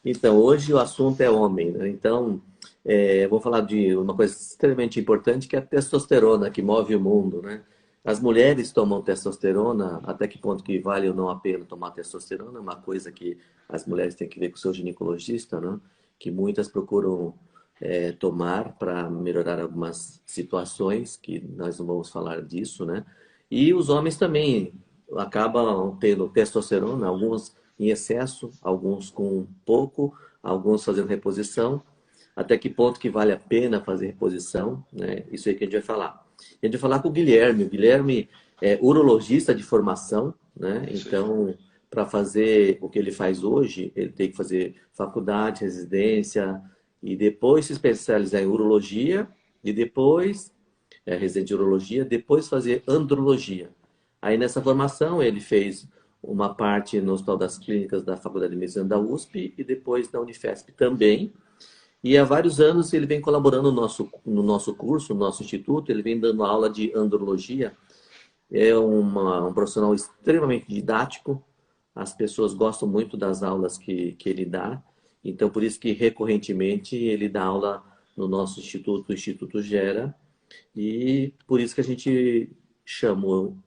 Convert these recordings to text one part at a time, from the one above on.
Então, hoje o assunto é homem, né? Então, eu vou falar de uma coisa extremamente importante que é a testosterona, que move o mundo, né? As mulheres tomam testosterona, até que ponto que vale ou não a pena tomar testosterona, é uma coisa que as mulheres têm que ver com o seu ginecologista, né? Que muitas procuram tomar para melhorar algumas situações, que nós não vamos falar disso, né? E os homens também acabam tendo testosterona, alguns em excesso, alguns com pouco, alguns fazendo reposição. Até que ponto que vale a pena fazer reposição, né? Isso aí que a gente vai falar. A gente vai falar com o Guilherme. O Guilherme é urologista de formação, né? Isso aí. Então, para fazer o que ele faz hoje, ele tem que fazer faculdade, residência e depois se especializar em urologia e depois residente de urologia, depois fazer andrologia. Aí nessa formação ele fez uma parte no Hospital das Clínicas da Faculdade de Medicina da USP e depois da Unifesp também. E há vários anos ele vem colaborando no nosso curso, no nosso instituto, ele vem dando aula de andrologia. É um profissional extremamente didático, as pessoas gostam muito das aulas que ele dá, então por isso que recorrentemente ele dá aula no nosso instituto, o Instituto Gera, e por isso que a gente chamo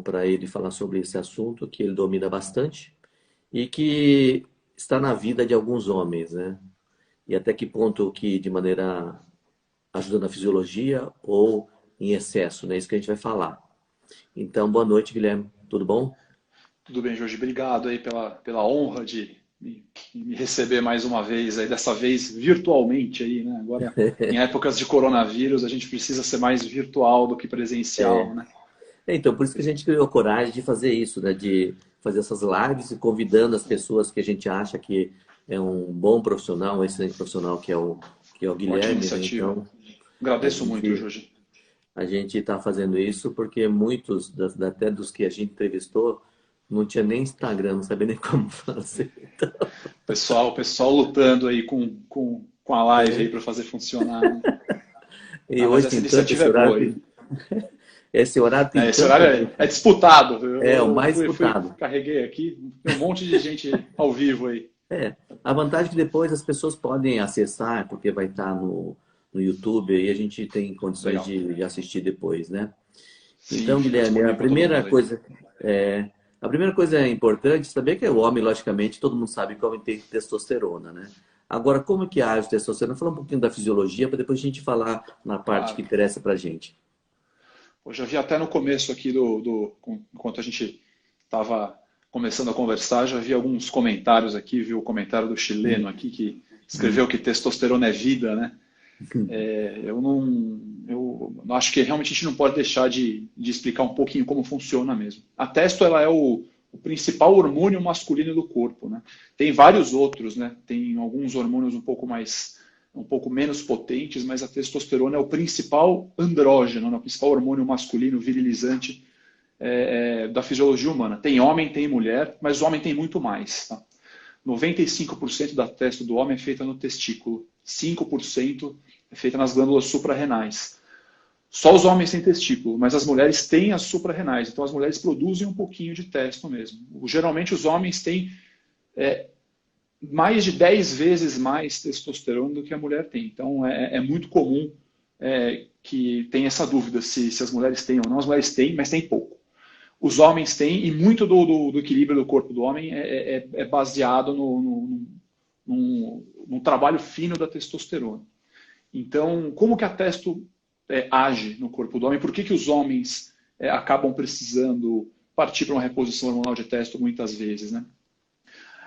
para ele falar sobre esse assunto que ele domina bastante e que está na vida de alguns homens, né? E até que ponto que de maneira ajudando a fisiologia ou em excesso, né? Isso que a gente vai falar. Então, boa noite, Guilherme. Tudo bom? Tudo bem, Jorge. Obrigado aí pela honra de me receber mais uma vez, aí, dessa vez virtualmente aí, né? Agora, em épocas de coronavírus, a gente precisa ser mais virtual do que presencial, né? Então, por isso que a gente criou coragem de fazer isso, né? De fazer essas lives e convidando as pessoas que a gente acha que é um bom profissional, um excelente profissional, que é o Ótima Guilherme, né? iniciativa. Então, a Agradeço muito, gente Jorge. a gente está fazendo isso porque muitos, até dos que a gente entrevistou, não tinha nem Instagram, não sabia nem como fazer. Então, Pessoal lutando aí com a live aí para fazer funcionar, né? e Ah, mas hoje essa tem tanto iniciativa esse é horário, boa aí. esse horário tem Esse tanta horário gente. é disputado. É o Eu mais fui, disputado. carreguei aqui, tem um monte de gente ao vivo aí. É, a vantagem é que depois as pessoas podem acessar, porque vai estar no YouTube e a gente tem condições Legal. de assistir depois, né? Sim, Então, fica Guilherme, a disponível para todo primeira mundo aí. coisa a primeira coisa importante é saber que o homem, logicamente, todo mundo sabe que o homem tem testosterona, né? Agora, como que age a testosterona? Fala um pouquinho da fisiologia para depois a gente falar na parte que Claro. interessa pra gente. Eu já vi até no começo aqui enquanto a gente estava começando a conversar, já vi alguns comentários aqui, vi o comentário do chileno aqui que escreveu que testosterona é vida, né? Eu não acho que realmente a gente não pode deixar de explicar um pouquinho como funciona mesmo. A testo ela é o principal hormônio masculino do corpo, né? Tem vários outros, né? Tem alguns hormônios um pouco menos potentes, mas a testosterona é o principal andrógeno, né? O principal hormônio masculino virilizante da fisiologia humana. Tem homem, tem mulher, mas o homem tem muito mais, tá? 95% da testo do homem é feita no testículo, 5% é feita nas glândulas suprarrenais. Só os homens têm testículo, mas as mulheres têm as suprarrenais, então as mulheres produzem um pouquinho de testo mesmo. Geralmente os homens têm mais de 10 vezes mais testosterona do que a mulher tem. Então é muito comum que tenha essa dúvida se as mulheres têm ou não. As mulheres têm, mas têm pouco. Os homens têm, e muito do equilíbrio do corpo do homem é baseado num trabalho fino da testosterona. Então, como que a testo age no corpo do homem? Por que os homens acabam precisando partir para uma reposição hormonal de testo muitas vezes, né?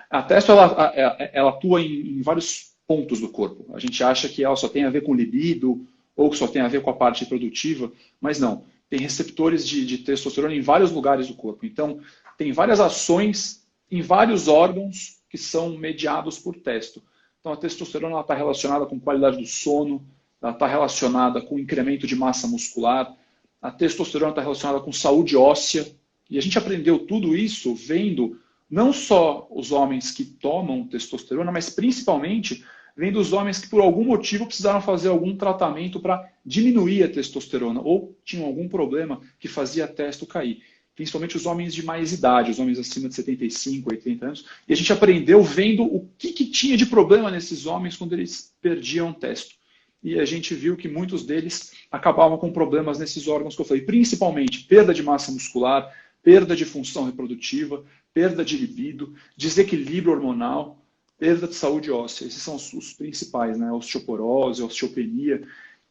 A testo ela atua em vários pontos do corpo. A gente acha que ela só tem a ver com libido ou que só tem a ver com a parte produtiva, mas não. Tem receptores de testosterona em vários lugares do corpo. Então, tem várias ações em vários órgãos que são mediados por testo. Então, a testosterona está relacionada com qualidade do sono, ela está relacionada com incremento de massa muscular, a testosterona está relacionada com saúde óssea. E a gente aprendeu tudo isso vendo não só os homens que tomam testosterona, mas principalmente vendo os homens que por algum motivo precisaram fazer algum tratamento para diminuir a testosterona ou tinham algum problema que fazia a testo cair. principalmente os homens de mais idade, os homens acima de 75, 80 anos, e a gente aprendeu vendo o que tinha de problema nesses homens quando eles perdiam testo. E a gente viu que muitos deles acabavam com problemas nesses órgãos que eu falei, principalmente perda de massa muscular, perda de função reprodutiva, perda de libido, desequilíbrio hormonal, perda de saúde óssea. Esses são os principais, né? Osteoporose, osteopenia.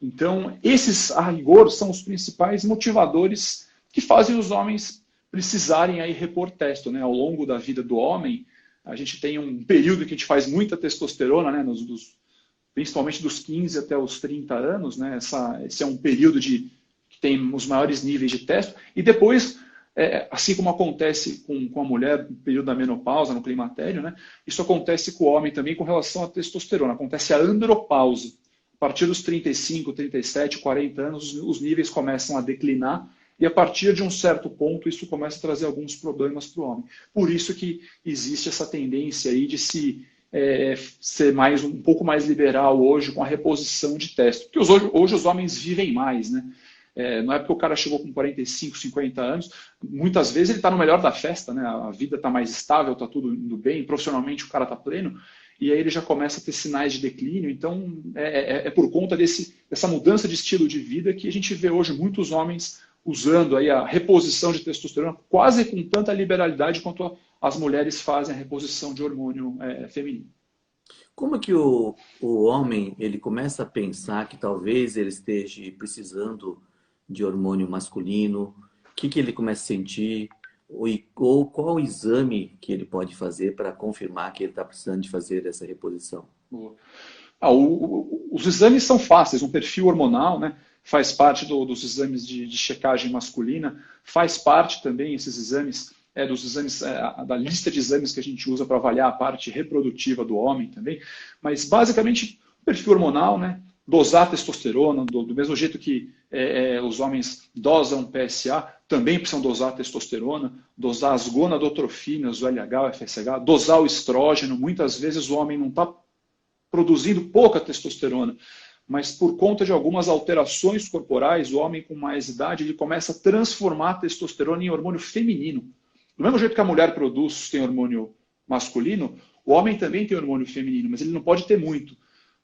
Então, esses, a rigor, são os principais motivadores que fazem os homens precisarem aí repor testo, né? Ao longo da vida do homem, a gente tem um período que a gente faz muita testosterona, né? Principalmente dos 15 até os 30 anos, né? Esse é um período que tem os maiores níveis de testo. E depois, assim como acontece com a mulher no período da menopausa, no climatério, né? Isso acontece com o homem também com relação à testosterona. Acontece a andropausa. A partir dos 35, 37, 40 anos, os níveis começam a declinar e a partir de um certo ponto isso começa a trazer alguns problemas para o homem. Por isso que existe essa tendência aí de se ser um pouco mais liberal hoje com a reposição de testo. Porque hoje os homens vivem mais, né? Não é porque o cara chegou com 45, 50 anos, muitas vezes ele está no melhor da festa, né? A vida está mais estável, está tudo indo bem, profissionalmente o cara está pleno, e aí ele já começa a ter sinais de declínio. Então, é por conta dessa mudança de estilo de vida que a gente vê hoje muitos homens usando aí a reposição de testosterona quase com tanta liberalidade quanto as mulheres fazem a reposição de hormônio feminino. Como que o homem ele começa a pensar que talvez ele esteja precisando de hormônio masculino? O que ele começa a sentir? Ou qual o exame que ele pode fazer para confirmar que ele está precisando de fazer essa reposição? Os exames são fáceis, um perfil hormonal, né? Faz parte dos exames de checagem masculina, faz parte também esses exames, dos exames, da lista de exames que a gente usa para avaliar a parte reprodutiva do homem também, mas basicamente o perfil hormonal, né? Dosar testosterona, do mesmo jeito que os homens dosam PSA, também precisam dosar testosterona, dosar as gonadotrofinas, o LH, o FSH, dosar o estrógeno. Muitas vezes o homem não está produzindo pouca testosterona, mas por conta de algumas alterações corporais, o homem com mais idade ele começa a transformar a testosterona em hormônio feminino. Do mesmo jeito que a mulher tem hormônio masculino, o homem também tem hormônio feminino, mas ele não pode ter muito.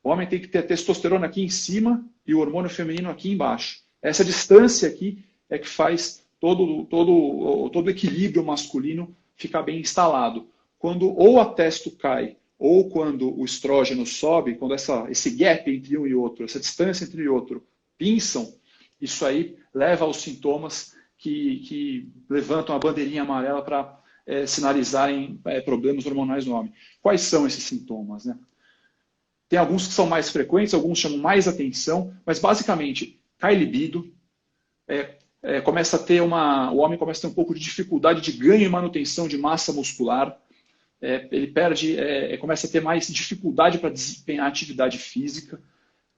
O homem tem que ter a testosterona aqui em cima e o hormônio feminino aqui embaixo. Essa distância aqui é que faz todo o equilíbrio masculino ficar bem instalado. Quando ou a testo cai, ou quando o estrógeno sobe, quando esse gap entre um e outro, essa distância entre um e outro, pinçam, isso aí leva aos sintomas que levantam a bandeirinha amarela para sinalizarem problemas hormonais no homem. Quais são esses sintomas, né? Tem alguns que são mais frequentes, alguns chamam mais atenção, mas basicamente cai libido, começa a ter o homem começa a ter um pouco de dificuldade de ganho e manutenção de massa muscular, ele começa a ter mais dificuldade para desempenhar atividade física,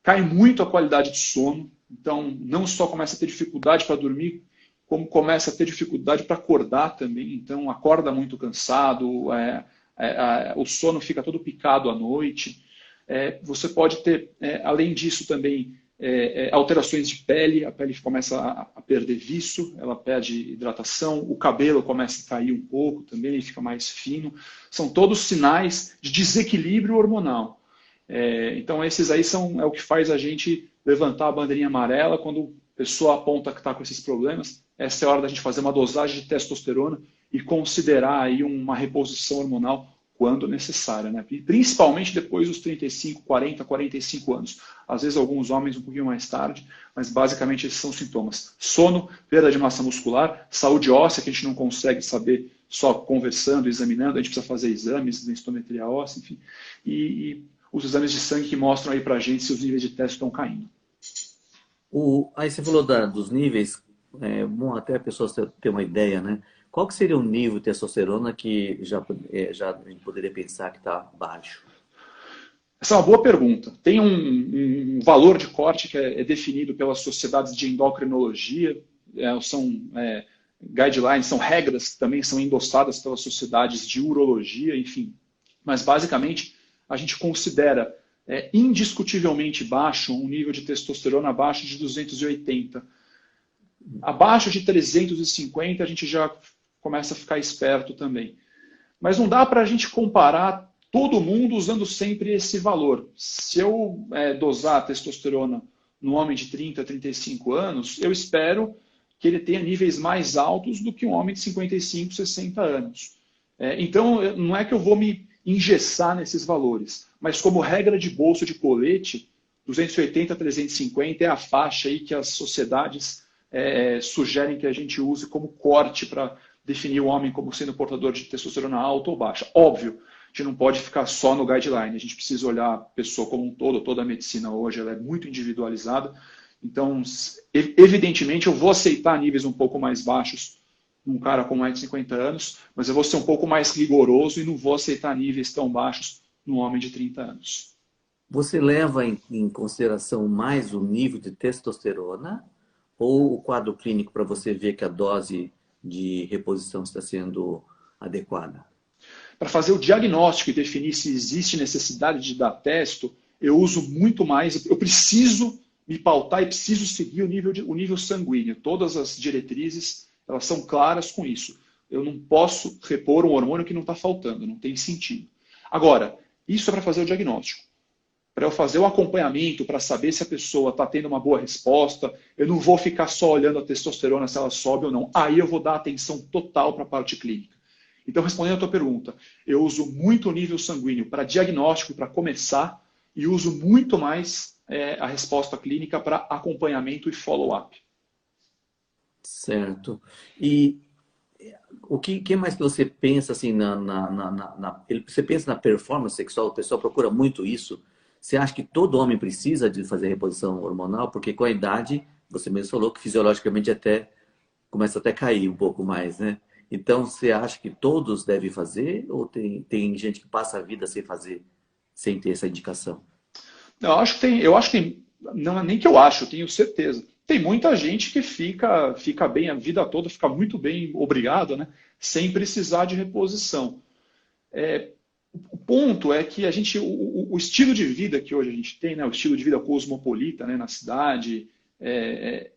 cai muito a qualidade de sono, então não só começa a ter dificuldade para dormir, como começa a ter dificuldade para acordar também, então acorda muito cansado, o sono fica todo picado à noite. Você pode ter, além disso também, alterações de pele, a pele começa a perder viço, ela perde hidratação, o cabelo começa a cair um pouco também, ele fica mais fino. São todos sinais de desequilíbrio hormonal. Então esses aí é o que faz a gente levantar a bandeirinha amarela quando a pessoa aponta que está com esses problemas. Essa é a hora da gente fazer uma dosagem de testosterona e considerar aí uma reposição hormonal quando necessária, né? Principalmente depois dos 35, 40, 45 anos. Às vezes alguns homens um pouquinho mais tarde, mas basicamente esses são os sintomas. Sono, perda de massa muscular, saúde óssea, que a gente não consegue saber só conversando, examinando, a gente precisa fazer exames, densitometria óssea, enfim. E os exames de sangue que mostram aí pra gente se os níveis de testo estão caindo. Aí você falou dos níveis, bom até a pessoa ter uma ideia, né? Qual que seria o nível de testosterona que já a gente poderia pensar que está baixo? Essa é uma boa pergunta. Tem um valor de corte que é definido pelas sociedades de endocrinologia, são guidelines, são regras que também são endossadas pelas sociedades de urologia, enfim. Mas basicamente a gente considera indiscutivelmente baixo um nível de testosterona abaixo de 280. Abaixo de 350 a gente já começa a ficar esperto também. Mas não dá para a gente comparar todo mundo usando sempre esse valor. Se eu dosar testosterona no homem de 30 a 35 anos, eu espero que ele tenha níveis mais altos do que um homem de 55, 60 anos. Então, não é que eu vou me engessar nesses valores, mas como regra de bolso de colete, 280 a 350 é a faixa aí que as sociedades sugerem que a gente use como corte para definir o homem como sendo portador de testosterona alta ou baixa. Óbvio, a gente não pode ficar só no guideline, a gente precisa olhar a pessoa como um todo, toda a medicina hoje ela é muito individualizada, então, evidentemente, eu vou aceitar níveis um pouco mais baixos num cara com mais de 50 anos, mas eu vou ser um pouco mais rigoroso e não vou aceitar níveis tão baixos num homem de 30 anos. Você leva em consideração mais o nível de testosterona ou o quadro clínico para você ver que a dose de reposição está sendo adequada? Para fazer o diagnóstico e definir se existe necessidade de dar testo, eu uso muito mais, eu preciso me pautar e preciso seguir o nível sanguíneo. Todas as diretrizes, elas são claras com isso. Eu não posso repor um hormônio que não está faltando, não tem sentido. Agora, isso é para fazer o diagnóstico. Para eu fazer o acompanhamento, para saber se a pessoa está tendo uma boa resposta, eu não vou ficar só olhando a testosterona se ela sobe ou não. Aí eu vou dar atenção total para a parte clínica. Então, respondendo a tua pergunta, eu uso muito o nível sanguíneo para diagnóstico, para começar, e uso muito mais a resposta clínica para acompanhamento e follow-up. Certo. E o que mais que você pensa assim você pensa na performance sexual? O pessoal procura muito isso. Você acha que todo homem precisa de fazer reposição hormonal? Porque com a idade, você mesmo falou que fisiologicamente até começa até a cair um pouco mais, né? Então, você acha que todos devem fazer ou tem gente que passa a vida sem fazer, sem ter essa indicação? Eu acho que tem, não é nem que eu acho, eu tenho certeza. Tem muita gente que fica bem a vida toda, fica muito bem, obrigado, né? Sem precisar de reposição. O ponto é que o estilo de vida que hoje a gente tem, né? O estilo de vida cosmopolita, né? Na cidade,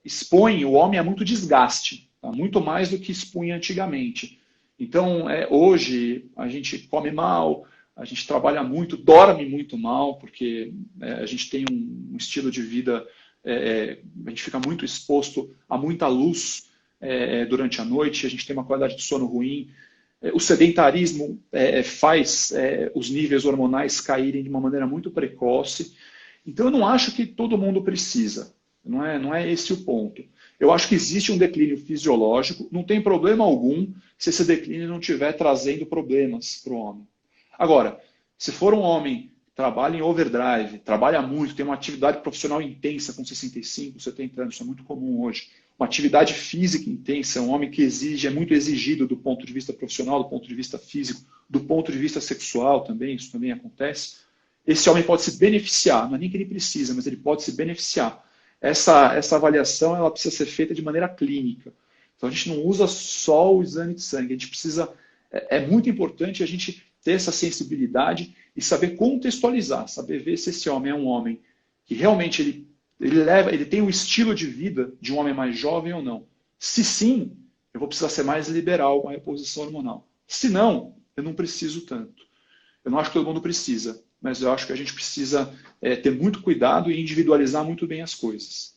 expõe o homem a muito desgaste, tá? Muito mais do que expunha antigamente. Então, hoje a gente come mal, a gente trabalha muito, dorme muito mal, porque a gente tem um estilo de vida, a gente fica muito exposto a muita luz durante a noite, a gente tem uma qualidade de sono ruim. O sedentarismo faz os níveis hormonais caírem de uma maneira muito precoce. Então, eu não acho que todo mundo precisa. Não é esse o ponto. Eu acho que existe um declínio fisiológico, não tem problema algum se esse declínio não estiver trazendo problemas para o homem. Agora, se for um homem que trabalha em overdrive, trabalha muito, tem uma atividade profissional intensa com 65, 70 anos, isso é muito comum hoje, uma atividade física intensa, um homem que exige, é muito exigido do ponto de vista profissional, do ponto de vista físico, do ponto de vista sexual também, isso também acontece, esse homem pode se beneficiar, não é nem que ele precisa, mas ele pode se beneficiar. Essa avaliação ela precisa ser feita de maneira clínica. Então a gente não usa só o exame de sangue, a gente precisa, é muito importante a gente ter essa sensibilidade e saber contextualizar, saber ver se esse homem é um homem que realmente ele tem o estilo de vida de um homem mais jovem ou não. Se sim, eu vou precisar ser mais liberal com a reposição hormonal. Se não, eu não preciso tanto. Eu não acho que todo mundo precisa, mas eu acho que a gente precisa ter muito cuidado e individualizar muito bem as coisas.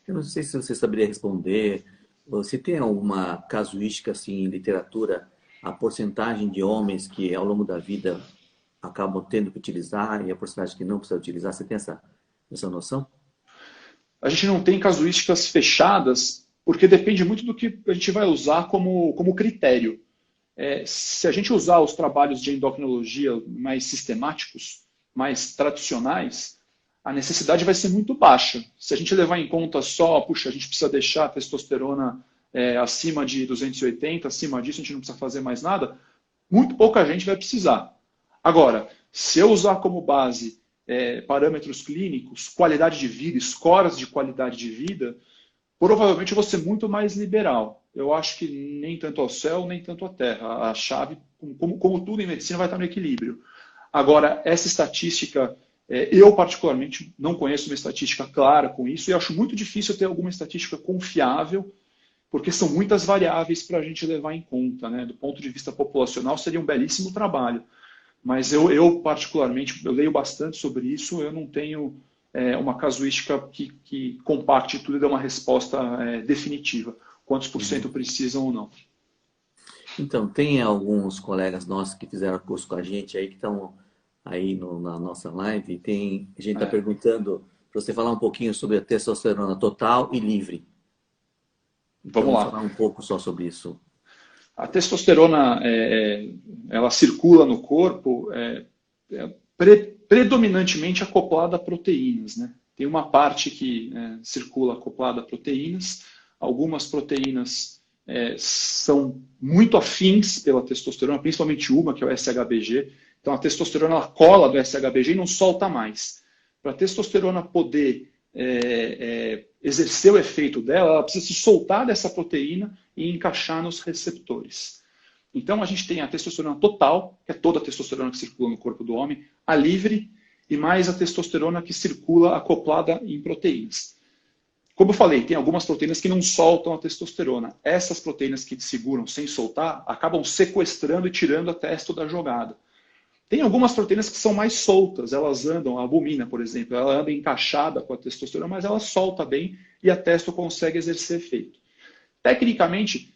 Eu não sei se você saberia responder. Você tem alguma casuística assim, em literatura, a porcentagem de homens que ao longo da vida acabam tendo que utilizar e a porcentagem que não precisa utilizar? Você tem essa noção? A gente não tem casuísticas fechadas, porque depende muito do que a gente vai usar como critério. Se a gente usar os trabalhos de endocrinologia mais sistemáticos, mais tradicionais, a necessidade vai ser muito baixa. Se a gente levar em conta só, puxa, a gente precisa deixar a testosterona acima de 280, acima disso a gente não precisa fazer mais nada, muito pouca gente vai precisar. Agora, se eu usar como base parâmetros clínicos, qualidade de vida, scores de qualidade de vida, provavelmente eu vou ser muito mais liberal. Eu acho que nem tanto ao céu, nem tanto à terra. A chave, como tudo em medicina, vai estar no equilíbrio. Agora, essa estatística, eu particularmente não conheço uma estatística clara com isso e acho muito difícil ter alguma estatística confiável porque são muitas variáveis para a gente levar em conta, né? Do ponto de vista populacional, seria um belíssimo trabalho. Mas eu particularmente, eu leio bastante sobre isso, eu não tenho uma casuística que compacte tudo e dê uma resposta definitiva. Quantos por cento precisam ou não. Então, tem alguns colegas nossos que fizeram curso com a gente aí, que estão aí na nossa live, e tem, a gente está perguntando para você falar um pouquinho sobre a testosterona total e livre. Então, Vamos lá. falar um pouco só sobre isso. A testosterona, ela circula no corpo predominantemente acoplada a proteínas, né? Tem uma parte que circula acoplada a proteínas, algumas proteínas são muito afins pela testosterona, principalmente uma, que é o SHBG. Então, a testosterona ela cola do SHBG e não solta mais. Para a testosterona poder exercer o efeito dela, ela precisa se soltar dessa proteína e encaixar nos receptores. Então, a gente tem a testosterona total, que é toda a testosterona que circula no corpo do homem, a livre e mais a testosterona que circula acoplada em proteínas. Como eu falei, tem algumas proteínas que não soltam a testosterona. Essas proteínas que seguram sem soltar, acabam sequestrando e tirando a testo da jogada. Tem algumas proteínas que são mais soltas, elas andam, a albumina, por exemplo, ela anda encaixada com a testosterona, mas ela solta bem e a testo consegue exercer efeito. Tecnicamente,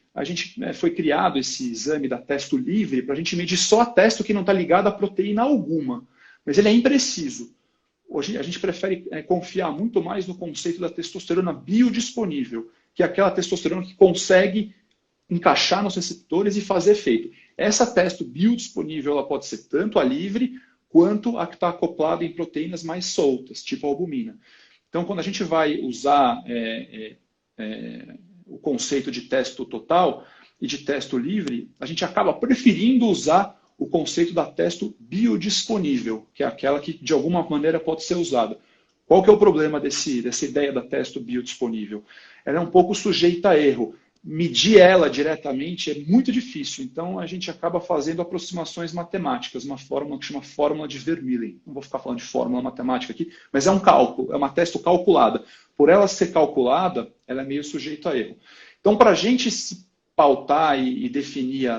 foi criado esse exame da testo livre para a gente medir só a testo que não está ligada a proteína alguma, mas ele é impreciso. Hoje a gente prefere confiar muito mais no conceito da testosterona biodisponível, que é aquela testosterona que consegue encaixar nos receptores e fazer efeito. Essa testo biodisponível ela pode ser tanto a livre quanto a que está acoplada em proteínas mais soltas, tipo a albumina. Então, quando a gente vai usar o conceito de testo total e de testo livre, a gente acaba preferindo usar o conceito da testo biodisponível, que é aquela que de alguma maneira pode ser usada. Qual que é o problema dessa ideia da testo biodisponível? Ela é um pouco sujeita a erro. Medir ela diretamente é muito difícil, então a gente acaba fazendo aproximações matemáticas, uma fórmula que chama fórmula de Vermeulen. Não vou ficar falando de fórmula matemática aqui, mas é um cálculo, é uma testo calculada. Por ela ser calculada, ela é meio sujeita a erro. Então, para a gente se pautar e definir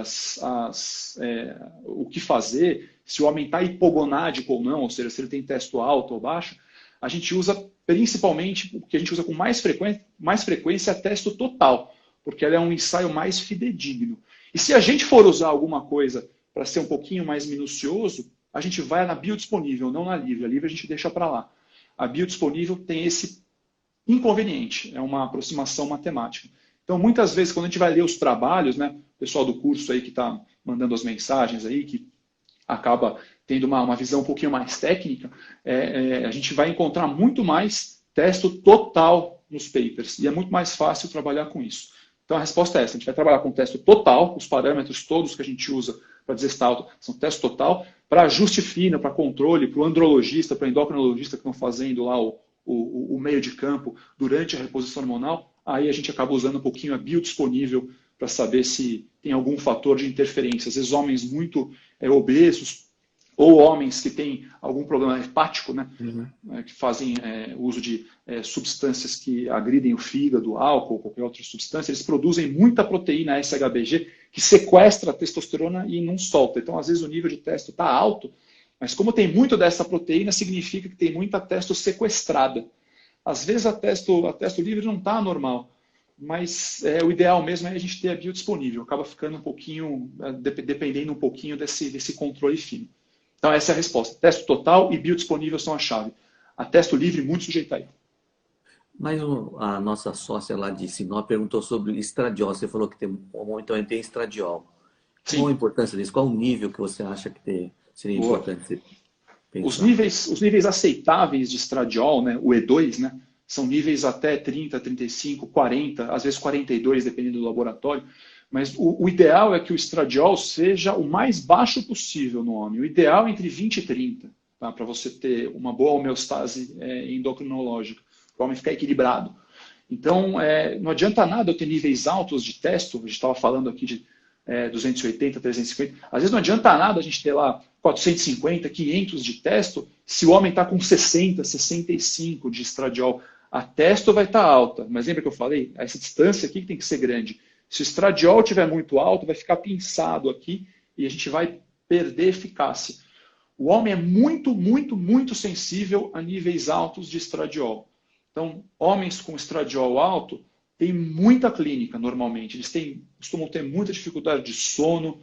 o que fazer, se o homem está hipogonádico ou não, ou seja, se ele tem testo alto ou baixo, a gente usa principalmente, o que a gente usa com mais frequência é a testo total, porque ela é um ensaio mais fidedigno. E se a gente for usar alguma coisa para ser um pouquinho mais minucioso, a gente vai na biodisponível, não na livre. A livre a gente deixa para lá. A biodisponível tem esse inconveniente, é uma aproximação matemática. Então, muitas vezes, quando a gente vai ler os trabalhos, né, o pessoal do curso aí que está mandando as mensagens aí, que acaba tendo uma visão um pouquinho mais técnica, a gente vai encontrar muito mais testo total nos papers. E é muito mais fácil trabalhar com isso. Então, a resposta é essa. A gente vai trabalhar com testo total, os parâmetros todos que a gente usa para dizer se está alto são testo total, para ajuste fino, para controle, para o andrologista, para o endocrinologista que estão fazendo lá o meio de campo durante a reposição hormonal, aí a gente acaba usando um pouquinho a biodisponível para saber se tem algum fator de interferência. Às vezes homens muito obesos ou homens que têm algum problema hepático, né, que fazem uso de substâncias que agridem o fígado, álcool, qualquer outra substância, eles produzem muita proteína SHBG que sequestra a testosterona e não solta. Então, às vezes, o nível de testo está alto, mas como tem muito dessa proteína, significa que tem muita testo sequestrada. Às vezes, a testo livre não está normal, mas o ideal mesmo é a gente ter a biodisponível. Acaba ficando um pouquinho, dependendo um pouquinho desse controle fino. Então, essa é a resposta. Testo total e biodisponível são a chave. A testo livre, muito sujeita a erro. Mas a nossa sócia lá de Sinop perguntou sobre estradiol. Você falou que então tem estradiol. Sim. Qual a importância disso? Qual o nível que você acha que seria importante pensar? Os níveis aceitáveis de estradiol, né, o E2, né, são níveis até 30, 35, 40, às vezes 42, dependendo do laboratório. Mas o ideal é que o estradiol seja o mais baixo possível no homem. O ideal é entre 20 e 30, tá? Para você ter uma boa homeostase endocrinológica, para o homem ficar equilibrado. Então, não adianta nada eu ter níveis altos de testo, a gente estava falando aqui de 280, 350, às vezes não adianta nada a gente ter lá 450, 500 de testo, se o homem está com 60, 65 de estradiol. a testo vai estar alta, mas lembra que eu falei? Essa distância aqui tem que ser grande. Se o estradiol estiver muito alto, vai ficar pinçado aqui e a gente vai perder eficácia. O homem é muito, muito, muito sensível a níveis altos de estradiol. Então, homens com estradiol alto têm muita clínica normalmente. Eles costumam ter muita dificuldade de sono,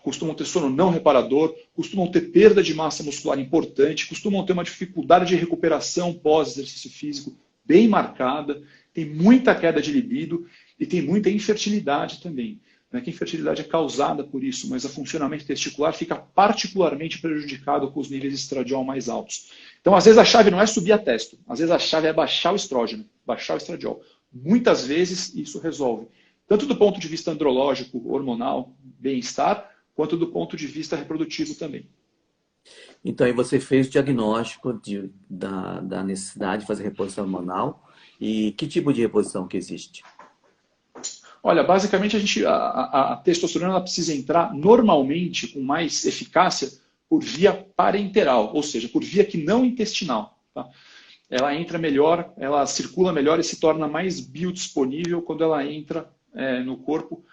costumam ter sono não reparador, costumam ter perda de massa muscular importante, costumam ter uma dificuldade de recuperação pós-exercício físico bem marcada, tem muita queda de libido e tem muita infertilidade também. Não é que a infertilidade é causada por isso, mas o funcionamento testicular fica particularmente prejudicado com os níveis de estradiol mais altos. Então, às vezes, a chave não é subir a testo, às vezes a chave é baixar o estrógeno, baixar o estradiol. Muitas vezes isso resolve, tanto do ponto de vista andrológico, hormonal, bem-estar, quanto do ponto de vista reprodutivo também. Então, aí você fez o diagnóstico da necessidade de fazer reposição hormonal e que tipo de reposição que existe? Olha, basicamente a testosterona ela precisa entrar normalmente com mais eficácia por via parenteral, ou seja, por via que não intestinal. Tá? Ela entra melhor, ela circula melhor e se torna mais biodisponível quando ela entra no corpo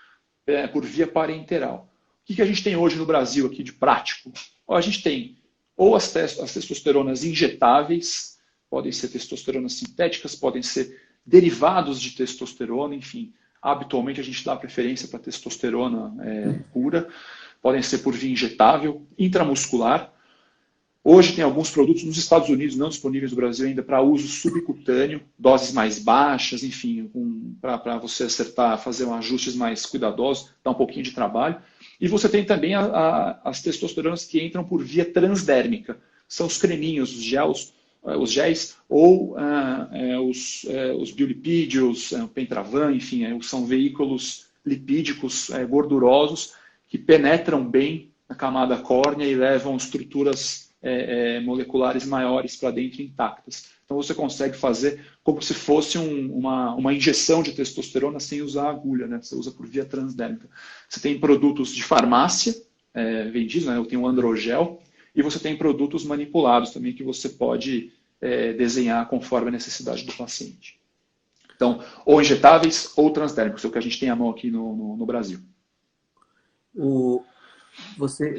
por via parenteral. O que a gente tem hoje no Brasil aqui de prático? A gente tem ou as testosteronas injetáveis, podem ser testosteronas sintéticas, podem ser derivados de testosterona, enfim. Habitualmente a gente dá preferência para testosterona pura, podem ser por via injetável, intramuscular. Hoje tem alguns produtos nos Estados Unidos, não disponíveis no Brasil ainda, para uso subcutâneo, doses mais baixas, enfim, para você acertar, fazer ajustes mais cuidadosos, dá um pouquinho de trabalho. E você tem também as testosteronas que entram por via transdérmica, são os creminhos, os géis ou os biolipídios, o Pentravan, enfim, são veículos lipídicos gordurosos que penetram bem na camada córnea e levam estruturas moleculares maiores para dentro intactas. Então você consegue fazer como se fosse uma injeção de testosterona sem usar agulha, né? Você usa por via transdérmica. Você tem produtos de farmácia vendidos, né? Eu tenho o androgel, e você tem produtos manipulados também que você pode desenhar conforme a necessidade do paciente. Então, ou injetáveis ou transdérmicos, é o que a gente tem à mão aqui no Brasil.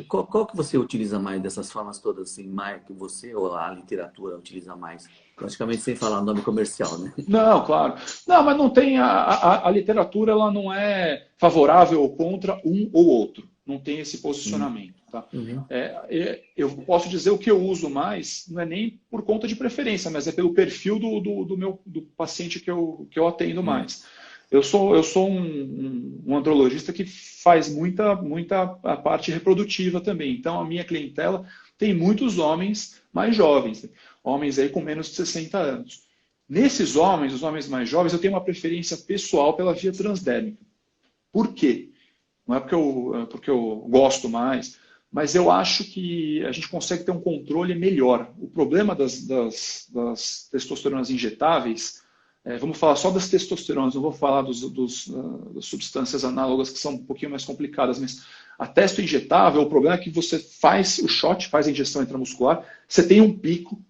Qual que você utiliza mais dessas formas todas, assim, mais que você ou a literatura utiliza mais? Praticamente sem falar o nome comercial, né? Não, claro. Não, mas não tem a literatura, ela não é favorável ou contra um ou outro. Não tem esse posicionamento. Tá? Uhum. Eu posso dizer o que eu uso mais, não é nem por conta de preferência, mas é pelo perfil do paciente que eu atendo mais. Eu sou um andrologista que faz muita a parte reprodutiva também. Então, a minha clientela tem muitos homens mais jovens, homens aí com menos de 60 anos. Nesses homens, os homens mais jovens, eu tenho uma preferência pessoal pela via transdérmica. Por quê? Não é porque eu gosto mais, mas eu acho que a gente consegue ter um controle melhor. O problema das testosteronas injetáveis, vamos falar só das testosteronas, não vou falar das substâncias análogas que são um pouquinho mais complicadas, mas a testo injetável, o problema é que você faz o shot, faz a injeção intramuscular, você tem um pico,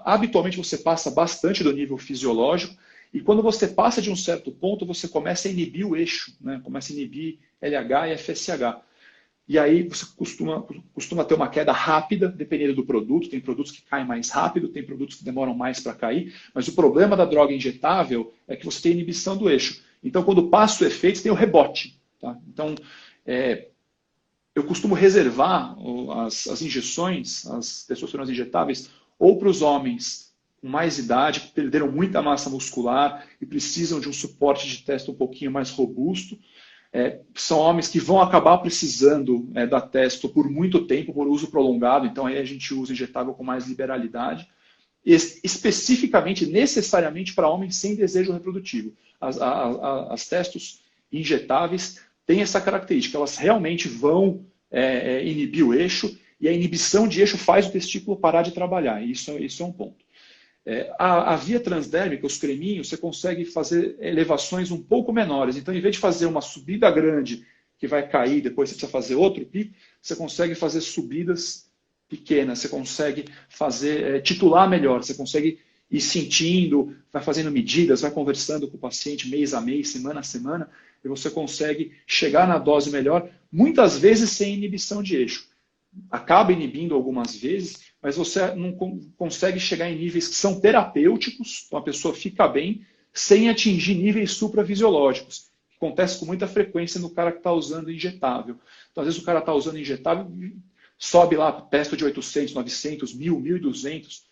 habitualmente você passa bastante do nível fisiológico, e quando você passa de um certo ponto, você começa a inibir o eixo, né? Começa a inibir LH e FSH. E aí você costuma ter uma queda rápida, dependendo do produto. Tem produtos que caem mais rápido, tem produtos que demoram mais para cair. Mas o problema da droga injetável é que você tem inibição do eixo. Então, quando passa o efeito, você tem o rebote. Tá? Então, eu costumo reservar as injeções, as testosteronas injetáveis, ou para os homens com mais idade, que perderam muita massa muscular e precisam de um suporte de testo um pouquinho mais robusto. São homens que vão acabar precisando da testo por muito tempo, por uso prolongado, então aí a gente usa injetável com mais liberalidade, especificamente, necessariamente para homens sem desejo reprodutivo. As testos injetáveis têm essa característica, elas realmente vão inibir o eixo, e a inibição de eixo faz o testículo parar de trabalhar, e isso é um ponto. A via transdérmica, os creminhos, você consegue fazer elevações um pouco menores. Então, em vez de fazer uma subida grande que vai cair, depois você precisa fazer outro pico, você consegue fazer subidas pequena, você consegue fazer, titular melhor, você consegue ir sentindo, vai fazendo medidas, vai conversando com o paciente mês a mês, semana a semana, e você consegue chegar na dose melhor, muitas vezes sem inibição de eixo. Acaba inibindo algumas vezes, mas você não consegue chegar em níveis que são terapêuticos, então a pessoa fica bem, sem atingir níveis suprafisiológicos. Acontece com muita frequência no cara que está usando injetável. Então, às vezes o cara está usando injetável, sobe lá, testa de 800, 900, 1000, 1200.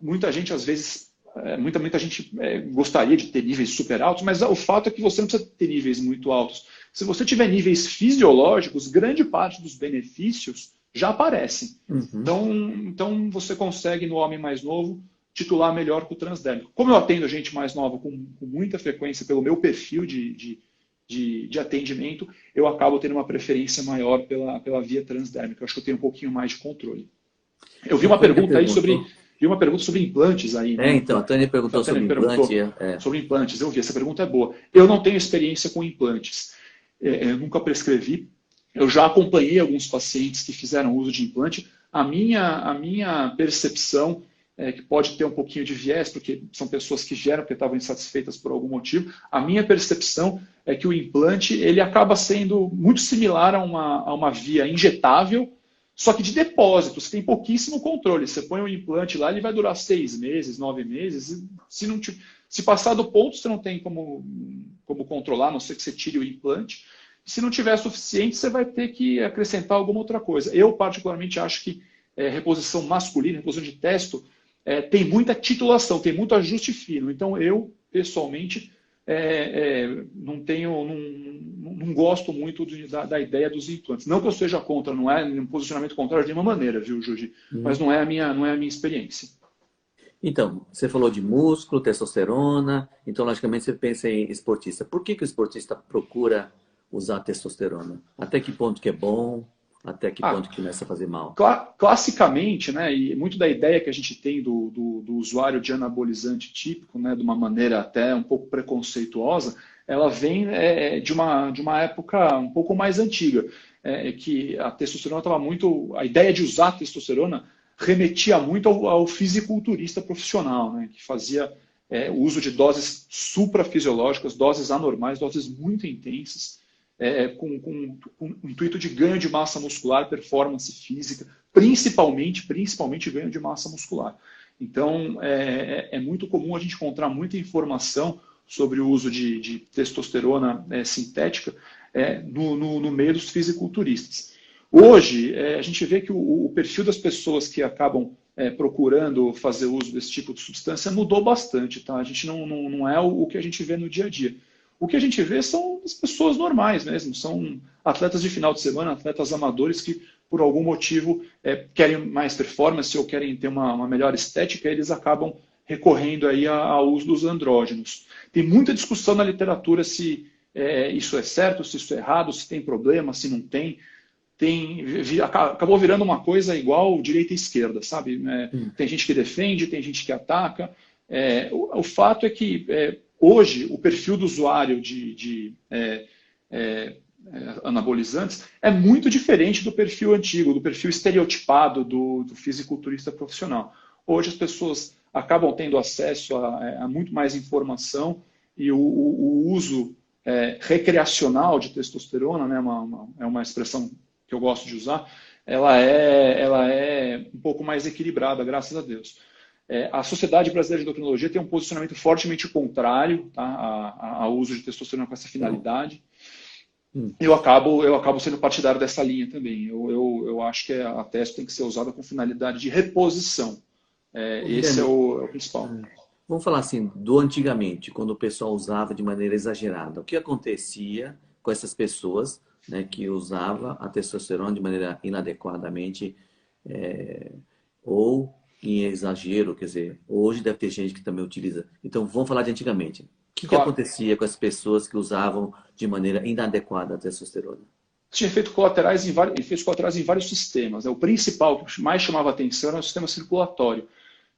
Muita gente, às vezes, muita gente gostaria de ter níveis super altos, mas o fato é que você não precisa ter níveis muito altos. Se você tiver níveis fisiológicos, grande parte dos benefícios já aparecem. Então, você consegue, no homem mais novo, titular melhor com o transdérmico. Como eu atendo gente mais nova com muita frequência pelo meu perfil de atendimento, eu acabo tendo uma preferência maior pela via transdérmica. Eu acho que eu tenho um pouquinho mais de controle. Eu vi uma pergunta aí sobre implantes aí, né? Então, a Tânia perguntou sobre implante. Sobre implantes, eu vi, essa pergunta é boa. Eu não tenho experiência com implantes. Eu nunca prescrevi. Eu já acompanhei alguns pacientes que fizeram uso de implante. A minha percepção que pode ter um pouquinho de viés, porque são pessoas que vieram porque estavam insatisfeitas por algum motivo. A minha percepção é que o implante ele acaba sendo muito similar a uma via injetável, só que de depósito. Você tem pouquíssimo controle. Você põe um implante lá, ele vai durar 6 meses, 9 meses. Se passar do ponto, você não tem como controlar, a não ser que você tire o implante. Se não tiver suficiente, você vai ter que acrescentar alguma outra coisa. Eu, particularmente, acho que reposição masculina, reposição de testo, tem muita titulação, tem muito ajuste fino. Então, eu, pessoalmente, não gosto muito da ideia dos implantes. Não que eu seja contra, não é um posicionamento contrário de nenhuma maneira, viu, Juji? Mas não é a minha experiência. Então, você falou de músculo, testosterona, então, logicamente, você pensa em esportista. Por que o esportista procura usar testosterona? Até que ponto que é bom? Até que ponto que começa a fazer mal? Classicamente, né, e muito da ideia que a gente tem do usuário de anabolizante típico, né, de uma maneira até um pouco preconceituosa, ela vem de uma época um pouco mais antiga, que a testosterona estava muito... A ideia de usar a testosterona remetia muito ao fisiculturista profissional, né, que fazia uso de doses suprafisiológicas, doses anormais, doses muito intensas, com o intuito de ganho de massa muscular, performance física, principalmente ganho de massa muscular. Então, é muito comum a gente encontrar muita informação sobre o uso de testosterona sintética no meio dos fisiculturistas. Hoje, a gente vê que o perfil das pessoas que acabam procurando fazer uso desse tipo de substância mudou bastante. Tá? A gente não é o que a gente vê no dia a dia. O que a gente vê são as pessoas normais mesmo, são atletas de final de semana, atletas amadores que, por algum motivo, querem mais performance ou querem ter uma melhor estética, eles acabam recorrendo aí ao uso dos andrógenos. Tem muita discussão na literatura se isso é certo, se isso é errado, se tem problema, se não tem. Acabou virando uma coisa igual direita e esquerda, sabe? Tem gente que defende, tem gente que ataca. O fato é que hoje o perfil do usuário de anabolizantes é muito diferente do perfil antigo, do perfil estereotipado do fisiculturista profissional. Hoje as pessoas acabam tendo acesso a muito mais informação e o uso recreacional de testosterona, né, é uma expressão que eu gosto de usar, ela é um pouco mais equilibrada, graças a Deus. A Sociedade Brasileira de Endocrinologia tem um posicionamento fortemente contrário, tá, ao uso de testosterona com essa finalidade. Eu acabo sendo partidário dessa linha também. Eu acho que a testo tem que ser usada com finalidade de reposição. Esse é o principal. Vamos falar assim, do antigamente, quando o pessoal usava de maneira exagerada. O que acontecia com essas pessoas, né, que usavam a testosterona de maneira inadequadamente ou em exagero, quer dizer, hoje deve ter gente que também utiliza. Então, vamos falar de antigamente. O que acontecia com as pessoas que usavam de maneira inadequada a testosterona? Tinha efeitos colaterais em vários sistemas. O principal, que mais chamava atenção, era o sistema circulatório.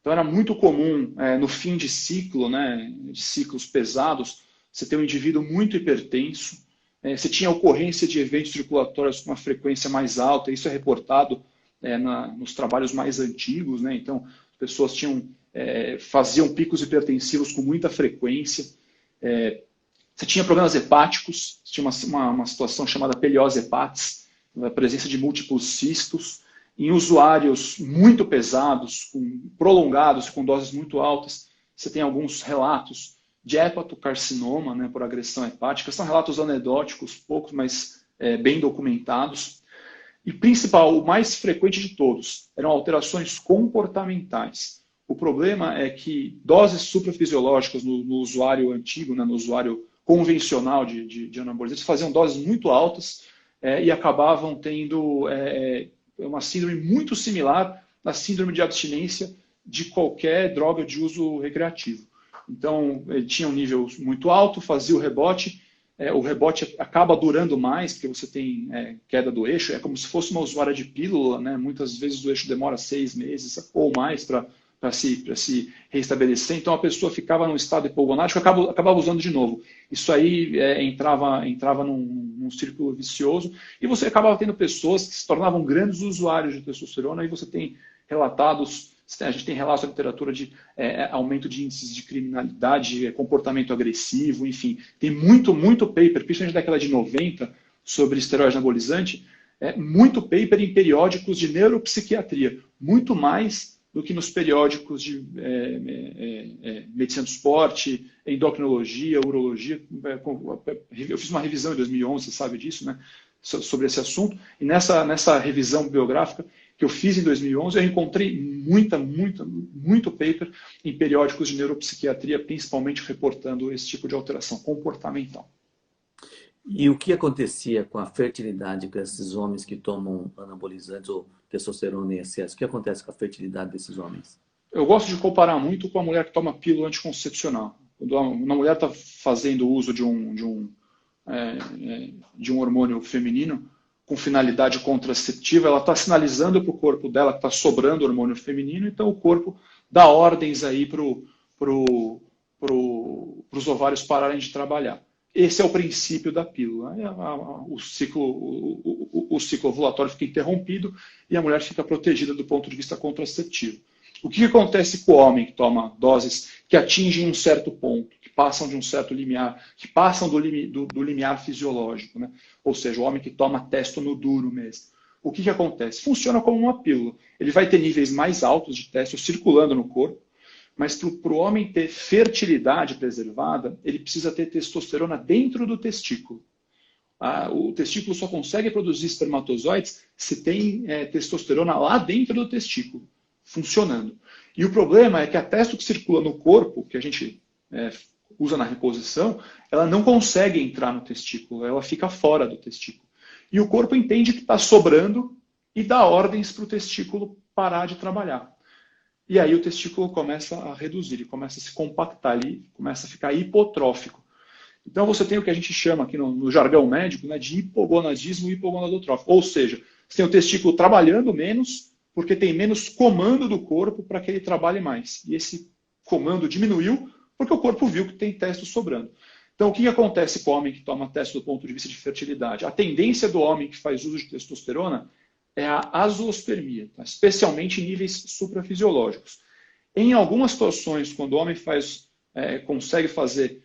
Então, era muito comum, no fim de ciclo, né, de ciclos pesados, você ter um indivíduo muito hipertenso, você tinha ocorrência de eventos circulatórios com uma frequência mais alta, isso é reportado nos trabalhos mais antigos, né? Então, as pessoas faziam picos hipertensivos com muita frequência. Você tinha problemas hepáticos, tinha uma situação chamada peliose hepatis, a presença de múltiplos cistos, em usuários muito pesados, prolongados, com doses muito altas. Você tem alguns relatos de hepatocarcinoma, né, por agressão hepática. São relatos anedóticos, poucos, mas bem documentados. E principal, o mais frequente de todos, eram alterações comportamentais. O problema é que doses suprafisiológicas no usuário antigo, né, no usuário convencional de anabolizantes, faziam doses muito altas e acabavam tendo uma síndrome muito similar à síndrome de abstinência de qualquer droga de uso recreativo. Então, ele tinha um nível muito alto, fazia o rebote acaba durando mais, porque você tem queda do eixo, é como se fosse uma usuária de pílula, né? Muitas vezes o eixo demora 6 meses ou mais para se restabelecer, então a pessoa ficava num estado hipogonático e acabava usando de novo. Isso aí entrava num círculo vicioso e você acabava tendo pessoas que se tornavam grandes usuários de testosterona e você tem relatados. A gente tem relatos na literatura de aumento de índices de criminalidade, comportamento agressivo, enfim. Tem muito paper, principalmente da década de 90, sobre esteroide anabolizante, muito paper em periódicos de neuropsiquiatria, muito mais do que nos periódicos de medicina do esporte, endocrinologia, urologia. Eu fiz uma revisão em 2011, você sabe disso, né, sobre esse assunto, e nessa revisão bibliográfica que eu fiz em 2011, eu encontrei muito paper em periódicos de neuropsiquiatria, principalmente reportando esse tipo de alteração comportamental. E o que acontecia com a fertilidade com esses homens que tomam anabolizantes ou testosterona em excesso? O que acontece com a fertilidade desses homens? Eu gosto de comparar muito com a mulher que toma pílula anticoncepcional. Quando uma mulher está fazendo uso de um hormônio feminino, com finalidade contraceptiva, ela está sinalizando para o corpo dela que está sobrando hormônio feminino, então o corpo dá ordens aí para os ovários pararem de trabalhar. Esse é o princípio da pílula. O ciclo ovulatório fica interrompido e a mulher fica protegida do ponto de vista contraceptivo. O que acontece com o homem que toma doses que atingem um certo ponto, que passam de um certo limiar, que passam do limiar fisiológico, né? Ou seja, o homem que toma testo no duro mesmo. O que acontece? Funciona como uma pílula. Ele vai ter níveis mais altos de testo circulando no corpo, mas para o homem ter fertilidade preservada, ele precisa ter testosterona dentro do testículo. O testículo só consegue produzir espermatozoides se tem testosterona lá dentro do testículo, funcionando. E o problema é que a testo que circula no corpo, que a gente usa na reposição, ela não consegue entrar no testículo, ela fica fora do testículo. E o corpo entende que está sobrando e dá ordens para o testículo parar de trabalhar. E aí o testículo começa a reduzir, ele começa a se compactar, ele começa a ficar hipotrófico. Então você tem o que a gente chama aqui no jargão médico, né, de hipogonadismo hipogonadotrófico. Ou seja, você tem o testículo trabalhando menos porque tem menos comando do corpo para que ele trabalhe mais. E esse comando diminuiu porque o corpo viu que tem testo sobrando. Então o que acontece com o homem que toma testo do ponto de vista de fertilidade? A tendência do homem que faz uso de testosterona é a azoospermia, tá? Especialmente em níveis suprafisiológicos. Em algumas situações, quando o homem consegue fazer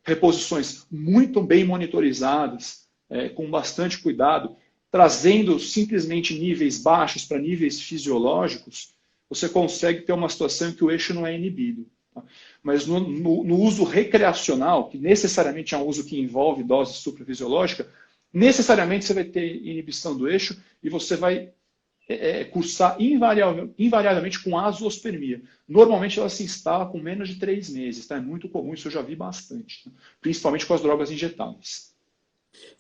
reposições muito bem monitorizadas, com bastante cuidado, trazendo simplesmente níveis baixos para níveis fisiológicos, você consegue ter uma situação em que o eixo não é inibido. Tá? Mas no uso recreacional, que necessariamente é um uso que envolve dose suprafisiológica, necessariamente você vai ter inibição do eixo e você vai cursar invariavelmente com azoospermia. Normalmente ela se instala com menos de 3 meses. Tá? É muito comum, isso eu já vi bastante. Tá? Principalmente com as drogas injetáveis.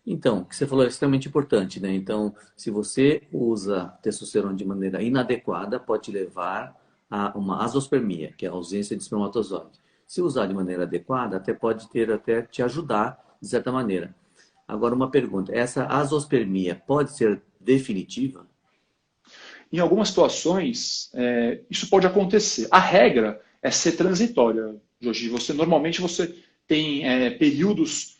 Então, o que você falou é extremamente importante, né? Então, se você usa testosterona de maneira inadequada, pode levar a uma azoospermia, que é a ausência de espermatozoide. Se usar de maneira adequada, pode te ajudar, de certa maneira. Agora, uma pergunta. Essa azoospermia pode ser definitiva? Em algumas situações, isso pode acontecer. A regra é ser transitória, Jorge. Normalmente você tem períodos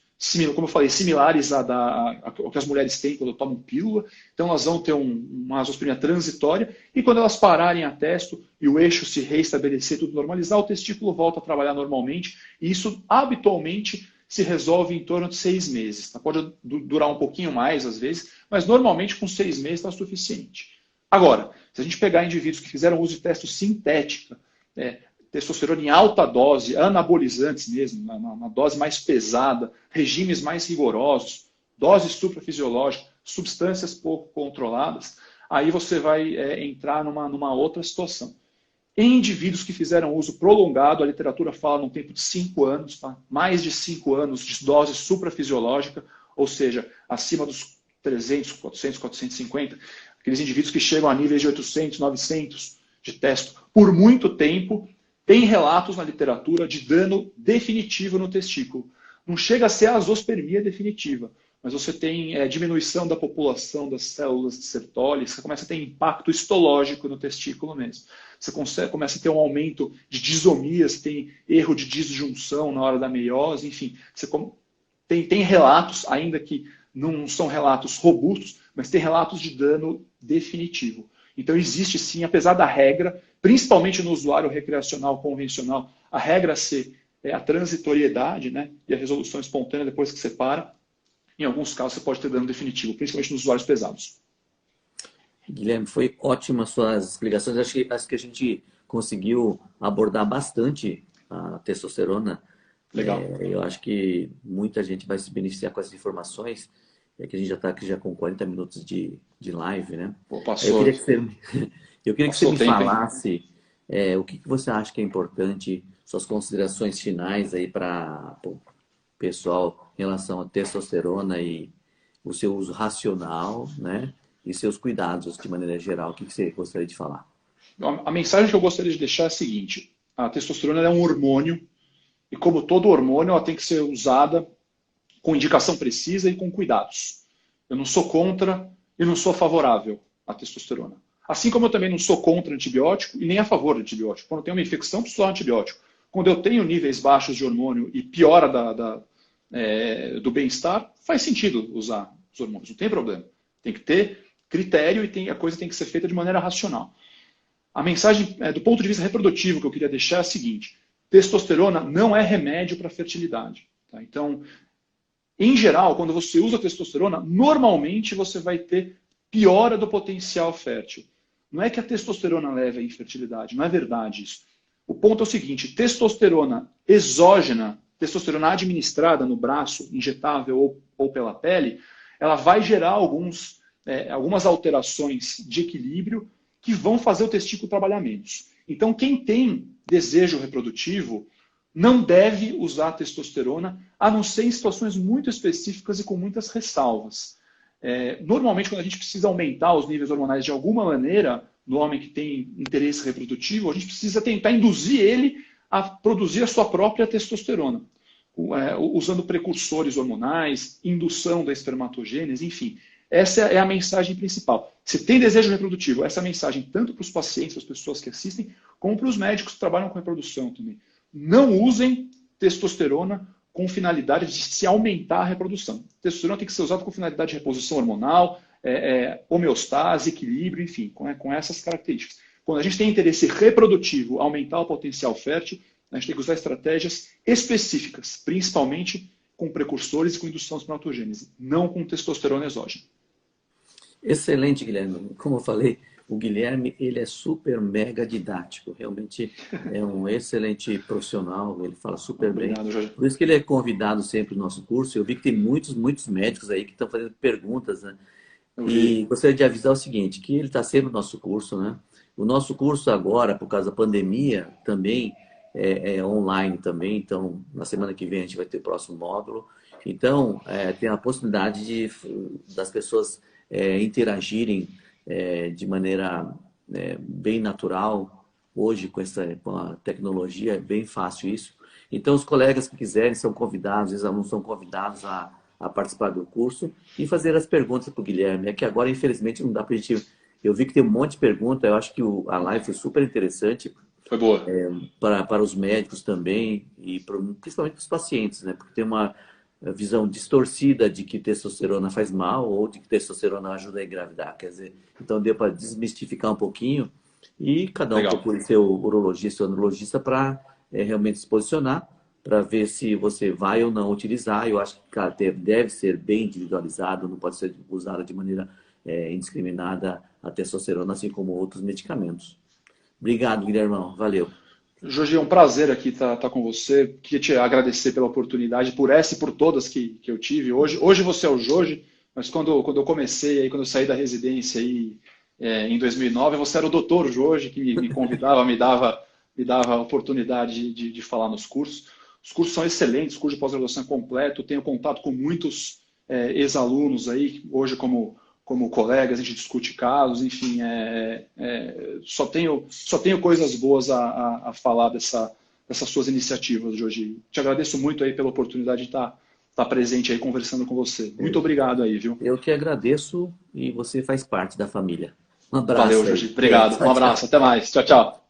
como eu falei, similares ao que as mulheres têm quando tomam pílula. Então, elas vão ter uma azoospermia transitória e quando elas pararem a testo e o eixo se reestabelecer, tudo normalizar, o testículo volta a trabalhar normalmente e isso habitualmente se resolve em torno de 6 meses. Tá? Pode durar um pouquinho mais às vezes, mas normalmente com 6 meses está suficiente. Agora, se a gente pegar indivíduos que fizeram uso de testo sintética, testosterona em alta dose, anabolizantes mesmo, na dose mais pesada, regimes mais rigorosos, doses suprafisiológicas, substâncias pouco controladas, aí você vai entrar numa outra situação. Em indivíduos que fizeram uso prolongado, a literatura fala num tempo de 5 anos, tá? Mais de 5 anos de dose suprafisiológica, ou seja, acima dos 300, 400, 450, aqueles indivíduos que chegam a níveis de 800, 900 de testo por muito tempo, tem relatos na literatura de dano definitivo no testículo. Não chega a ser a azoospermia definitiva, mas você tem diminuição da população das células de Sertoli, você começa a ter impacto histológico no testículo mesmo. Você começa a ter um aumento de disomias, tem erro de disjunção na hora da meiose, enfim. Você tem relatos, ainda que não são relatos robustos, mas tem relatos de dano definitivo. Então existe sim, apesar da regra, principalmente no usuário recreacional convencional, a regra ser a transitoriedade, né, e a resolução espontânea depois que separa, em alguns casos você pode ter dano definitivo, principalmente nos usuários pesados. Guilherme, foi ótima as suas explicações. Acho que a gente conseguiu abordar bastante a testosterona. Legal. Eu acho que muita gente vai se beneficiar com essas informações. Que a gente já está aqui já com 40 minutos de live, né? Pô, passou. Eu queria que você me falasse o que você acha que é importante, suas considerações finais aí para o pessoal em relação à testosterona e o seu uso racional, né? E seus cuidados de maneira geral. O que você gostaria de falar? A mensagem que eu gostaria de deixar é a seguinte: a testosterona é um hormônio e, como todo hormônio, ela tem que ser usada com indicação precisa e com cuidados. Eu não sou contra e não sou favorável à testosterona. Assim como eu também não sou contra antibiótico e nem a favor de antibiótico. Quando eu tenho uma infecção, preciso usar antibiótico. Quando eu tenho níveis baixos de hormônio e piora do bem-estar, faz sentido usar os hormônios, não tem problema. Tem que ter critério e a coisa tem que ser feita de maneira racional. A mensagem do ponto de vista reprodutivo que eu queria deixar é a seguinte: testosterona não é remédio para a fertilidade. Tá? Então, em geral, quando você usa testosterona, normalmente você vai ter piora do potencial fértil. Não é que a testosterona leva à infertilidade, não é verdade isso. O ponto é o seguinte: testosterona exógena, testosterona administrada no braço, injetável ou pela pele, ela vai gerar algumas alterações de equilíbrio que vão fazer o testículo trabalhar menos. Então, quem tem desejo reprodutivo não deve usar testosterona, a não ser em situações muito específicas e com muitas ressalvas. Normalmente, quando a gente precisa aumentar os níveis hormonais de alguma maneira, no homem que tem interesse reprodutivo, a gente precisa tentar induzir ele a produzir a sua própria testosterona, usando precursores hormonais, indução da espermatogênese, enfim. Essa é a mensagem principal. Se tem desejo reprodutivo, essa é a mensagem tanto para os pacientes, para as pessoas que assistem, como para os médicos que trabalham com reprodução também. Não usem testosterona com finalidade de se aumentar a reprodução. Testosterona tem que ser usada com finalidade de reposição hormonal, homeostase, equilíbrio, enfim, com essas características. Quando a gente tem interesse reprodutivo, aumentar o potencial fértil, a gente tem que usar estratégias específicas, principalmente com precursores e com indução de espermatogênese, não com testosterona exógena. Excelente, Guilherme. Como eu falei, o Guilherme ele é super mega didático. Realmente é um excelente profissional. Ele fala super Obrigado, bem. Jorge. Por isso que ele é convidado sempre no nosso curso. Eu vi que tem muitos médicos aí que estão fazendo perguntas, né? E gostaria de avisar o seguinte, que ele está sempre no nosso curso, né? O nosso curso agora, por causa da pandemia, também é online também. Então, na semana que vem a gente vai ter o próximo módulo. Então, tem a possibilidade das pessoas interagirem de maneira bem natural. Hoje, com a tecnologia, é bem fácil isso. Então, os colegas que quiserem são convidados, os alunos são convidados a participar do curso e fazer as perguntas para o Guilherme. É que agora, infelizmente, não dá para a gente... Eu vi que tem um monte de perguntas, eu acho que a live foi super interessante. Foi boa. Para os médicos também, e principalmente para os pacientes, né? Porque tem visão distorcida de que testosterona faz mal ou de que testosterona ajuda a engravidar. Quer dizer, então deu para desmistificar um pouquinho e cada um Legal. procure seu urologista ou andrologista para realmente se posicionar, para ver se você vai ou não utilizar. Eu acho que cara, deve ser bem individualizado, não pode ser usado de maneira indiscriminada a testosterona, assim como outros medicamentos. Obrigado, Guilhermão. Valeu. Jorge, é um prazer aqui estar com você. Queria te agradecer pela oportunidade, por essa e por todas que eu tive hoje. Hoje você é o Jorge, mas quando eu comecei, aí, quando eu saí da residência aí, em 2009, você era o doutor Jorge, que me convidava, me dava a oportunidade de falar nos cursos. Os cursos são excelentes, o curso de pós-graduação é completo. Tenho contato com muitos ex-alunos aí, hoje como colegas, a gente discute casos, enfim, só tenho coisas boas a falar dessas suas iniciativas, Jorge. Te agradeço muito aí pela oportunidade de estar presente aí conversando com você. Muito obrigado aí, viu? Eu que agradeço e você faz parte da família. Um Valeu, abraço aí. Jorge. Obrigado. Um Tchau, abraço. tchau. Até mais. Tchau, tchau.